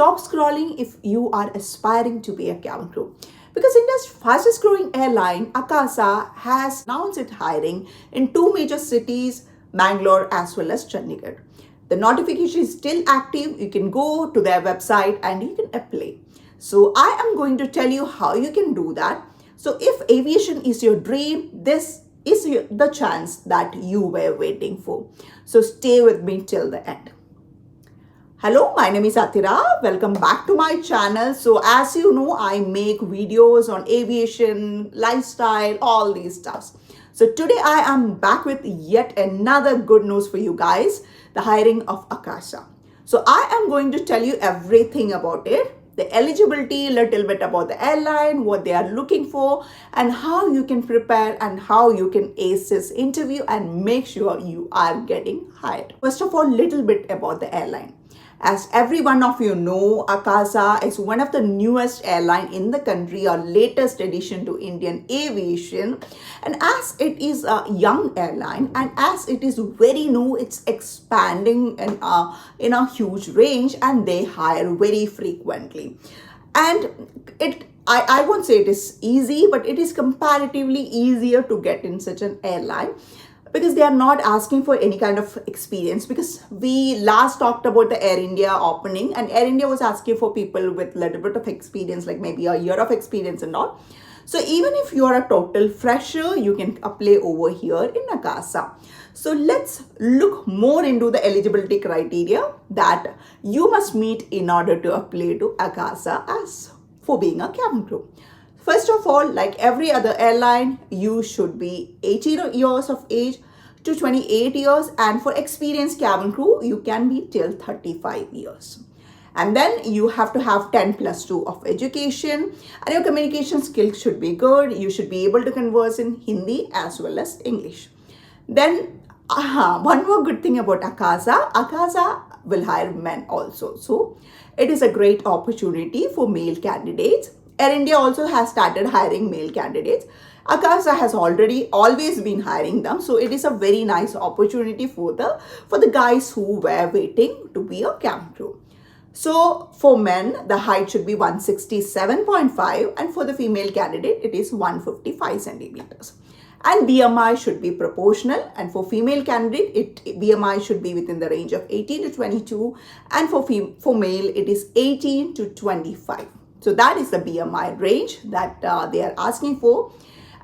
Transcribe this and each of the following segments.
stop scrolling if you are aspiring to be a cabin crew. Because India's fastest growing airline, Akasa, has announced its hiring in two major cities, Bangalore as well as Chandigarh. The notification is still active. You can go to their website and you can apply. So I am going to tell you how you can do that. So if aviation is your dream, this is the chance that you were waiting for. So stay with me till the end. Hello, my name is Atira. Welcome back to my channel. So as you know, I make videos on aviation, lifestyle, all these stuffs. So today I am back with yet another good news for you guys, the hiring of Akasa. So I am going to tell you everything about it, the eligibility, a little bit about the airline, what they are looking for, and how you can prepare and how you can ace this interview and make sure you are getting hired. First of all, little bit about the airline. As every one of you know, Akasa is one of the newest airline in the country, or latest addition to Indian aviation. And as it is a young airline and as it is very new, it's expanding in a huge range, and they hire very frequently. And I won't say it is easy, but it is comparatively easier to get in such an airline, because they are not asking for any kind of experience. Because we last talked about the Air India opening, and Air India was asking for people with a little bit of experience, like maybe a year of experience and all. So even if you are a total fresher, you can apply over here in Akasa. So let's look more into the eligibility criteria that you must meet in order to apply to Akasa as for being a cabin crew. First of all, like every other airline, you should be 18 years of age to 28 years, and for experienced cabin crew, you can be till 35 years. And then you have to have 10+2 of education, and your communication skills should be good. You should be able to converse in Hindi as well as English. Then one more good thing about Akasa will hire men also. So it is a great opportunity for male candidates. Air India also has started hiring male candidates. Akasa has always been hiring them. So it is a very nice opportunity for the guys who were waiting to be a cabin crew. So for men, the height should be 167.5, and for the female candidate, it is 155 centimeters. And BMI should be proportional, and for female candidate, BMI should be within the range of 18 to 22, and for male, it is 18 to 25. So that is the BMI range that they are asking for.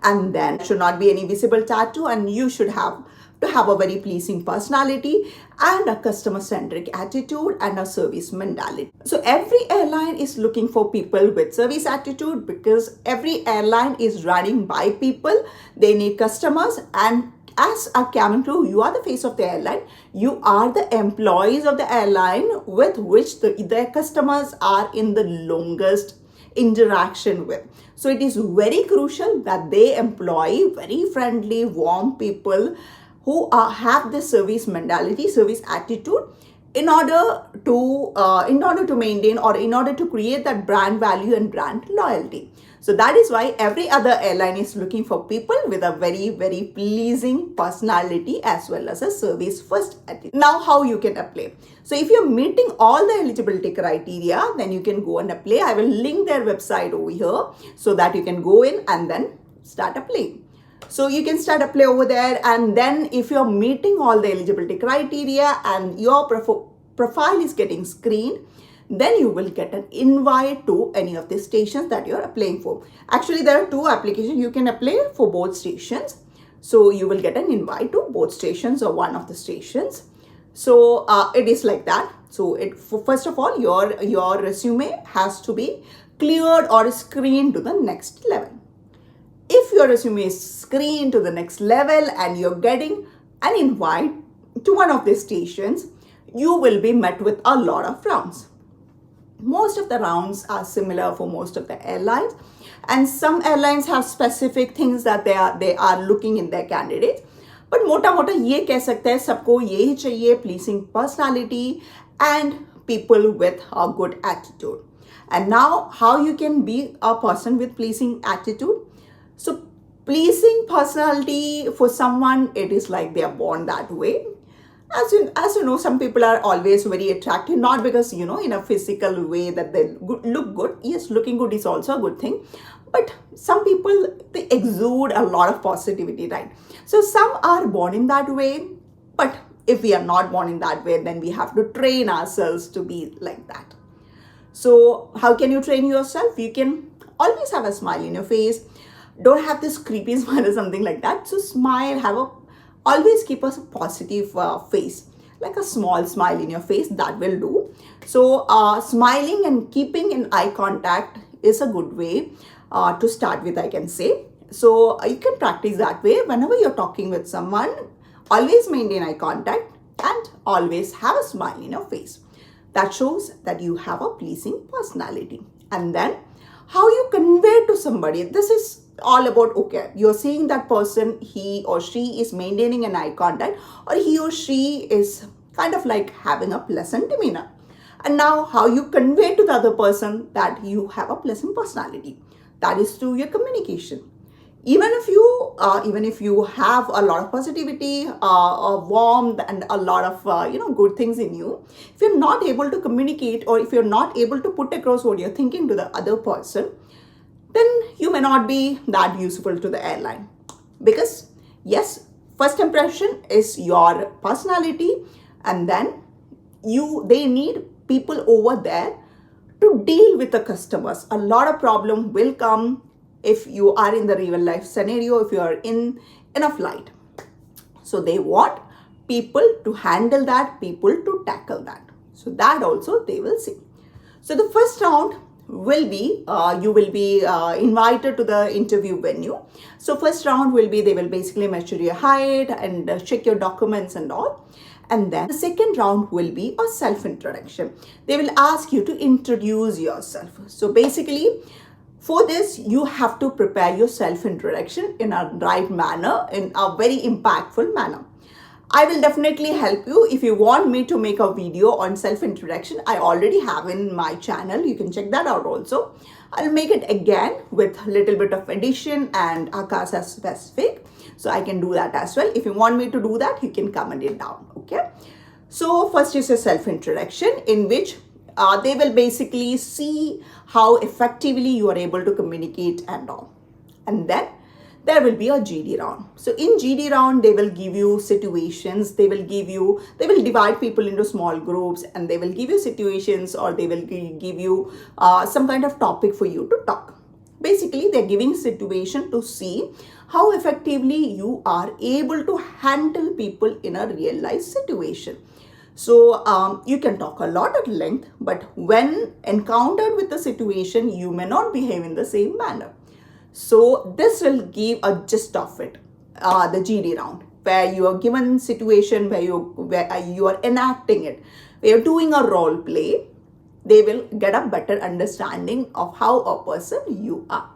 And then should not be any visible tattoo, and you should have to have a very pleasing personality and a customer-centric attitude and a service mentality. So every airline is looking for people with service attitude, because every airline is running by people. They need customers, and as a cabin crew, you are the face of the airline. You are the employees of the airline with which their customers are in the longest interaction with. So it is very crucial that they employ very friendly, warm people who have the service mentality, service attitude, in order to maintain, or in order to create that brand value and brand loyalty. So that is why every other airline is looking for people with a very, very pleasing personality as well as a service first attitude. Now, how you can apply? So if you're meeting all the eligibility criteria, then you can go and apply. I will link their website over here so that you can go in and then start applying. So you can start apply over there, and then if you're meeting all the eligibility criteria and your profile is getting screened, then you will get an invite to any of the stations that you're applying for. Actually, there are two applications. You can apply for both stations. So you will get an invite to both stations or one of the stations. So it is like that. So first of all, your resume has to be cleared or screened to the next level. If your resume is screened to the next level and you're getting an invite to one of the stations, you will be met with a lot of rounds. Most of the rounds are similar for most of the airlines, and some airlines have specific things that they are looking in their candidates. But मोटा मोटा ये कह सकते हैं सबको यही चाहिए, pleasing personality and people with a good attitude. And now how you can be a person with pleasing attitude? So pleasing personality for someone, it is like they are born that way. As you know, some people are always very attractive, not because, in a physical way that they look good. Yes, looking good is also a good thing, but some people, they exude a lot of positivity, right? So some are born in that way, but if we are not born in that way, then we have to train ourselves to be like that. So how can you train yourself? You can always have a smile in your face. Don't have this creepy smile or something like that. So smile, always keep a positive face, like a small smile in your face, that will do. So smiling and keeping in eye contact is a good way to start with, I can say. So you can practice that way whenever you're talking with someone. Always maintain eye contact and always have a smile in your face. That shows that you have a pleasing personality. And then how you convey to somebody, this is all about, okay, you're seeing that person, he or she is maintaining an eye contact, or he or she is kind of like having a pleasant demeanor. And now how you convey to the other person that you have a pleasant personality, that is through your communication. Even if you have a lot of positivity, a warmth, and a lot of good things in you, if you're not able to communicate, or if you're not able to put across what you're thinking to the other person, then you may not be that useful to the airline. Because yes, first impression is your personality, and then they need people over there to deal with the customers. A lot of problem will come if you are in the real life scenario, if you are in a flight. So they want people to handle that, people to tackle that. So that also they will see. So the first round will be, you will be invited to the interview venue. So first round will be, they will basically measure your height and check your documents and all. And then the second round will be a self-introduction. They will ask you to introduce yourself. So basically, for this, you have to prepare your self-introduction in a right manner, in a very impactful manner. I will definitely help you. If you want me to make a video on self-introduction, I already have in my channel. You can check that out also. I'll make it again with a little bit of addition and Akasa specific. So I can do that as well. If you want me to do that, you can comment it down. Okay. So first is a self-introduction, in which they will basically see how effectively you are able to communicate and all. And then there will be a GD round. So in GD round, they will give you situations. They will divide people into small groups, and they will give you situations, or they will give you some kind of topic for you to talk. Basically, they're giving situation to see how effectively you are able to handle people in a real life situation. So you can talk a lot at length, but when encountered with the situation, you may not behave in the same manner. So this will give a gist of it, the GD round, where you are given situation, where you are enacting it, where you're doing a role play. They will get a better understanding of how a person you are.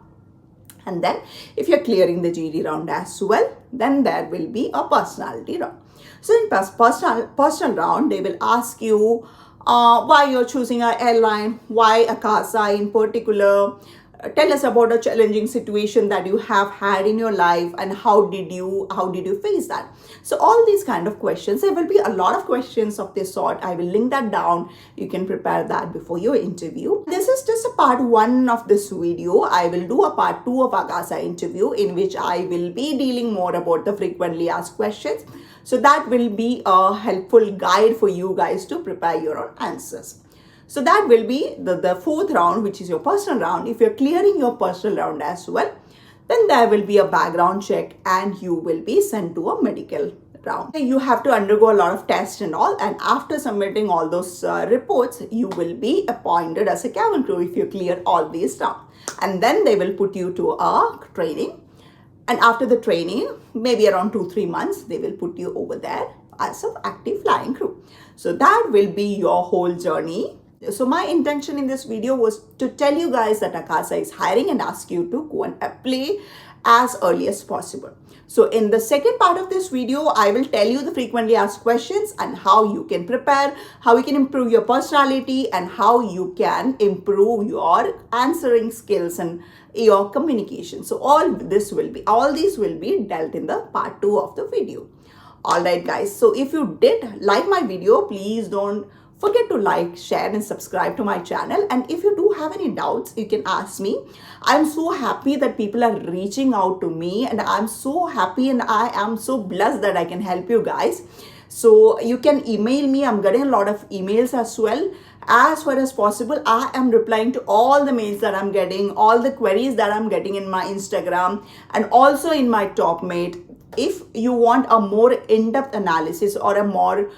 And then if you're clearing the GD round as well, then there will be a personality round. So in personal round, they will ask you why you're choosing an airline, why Akasa in particular. Tell us about a challenging situation that you have had in your life, and how did you face that. So all these kind of questions, there will be a lot of questions of this sort. I will link that down. You can prepare that before your interview. This is just a part 1 of this video. I will do a part 2 of Akasa interview, in which I will be dealing more about the frequently asked questions. So that will be a helpful guide for you guys to prepare your own answers. So that will be the fourth round, which is your personal round. If you're clearing your personal round as well, then there will be a background check, and you will be sent to a medical round. You have to undergo a lot of tests and all, and after submitting all those reports, you will be appointed as a cabin crew if you clear all these rounds. And then they will put you to a training. And after the training, maybe around 2-3 months, they will put you over there as an active flying crew. So that will be your whole journey. So my intention in this video was to tell you guys that Akasa is hiring and ask you to go and apply as early as possible. So in the second part of this video, I will tell you the frequently asked questions and how you can prepare, how you can improve your personality, and how you can improve your answering skills and your communication. So all these will be dealt in the part 2 of the video. All right, guys. So if you did like my video, please don't forget to like, share, and subscribe to my channel. And if you do have any doubts, you can ask me. I'm so happy that people are reaching out to me, and I'm so happy and I am so blessed that I can help you guys. So you can email me. I'm getting a lot of emails as well. As far as possible, I am replying to all the mails that I'm getting, all the queries that I'm getting in my Instagram and also in my top mate. If you want a more in-depth analysis or a more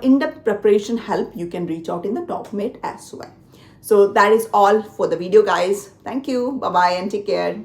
in-depth preparation help, you can reach out in the top mate as well. So that is all for the video, guys. Thank you. Bye bye and take care.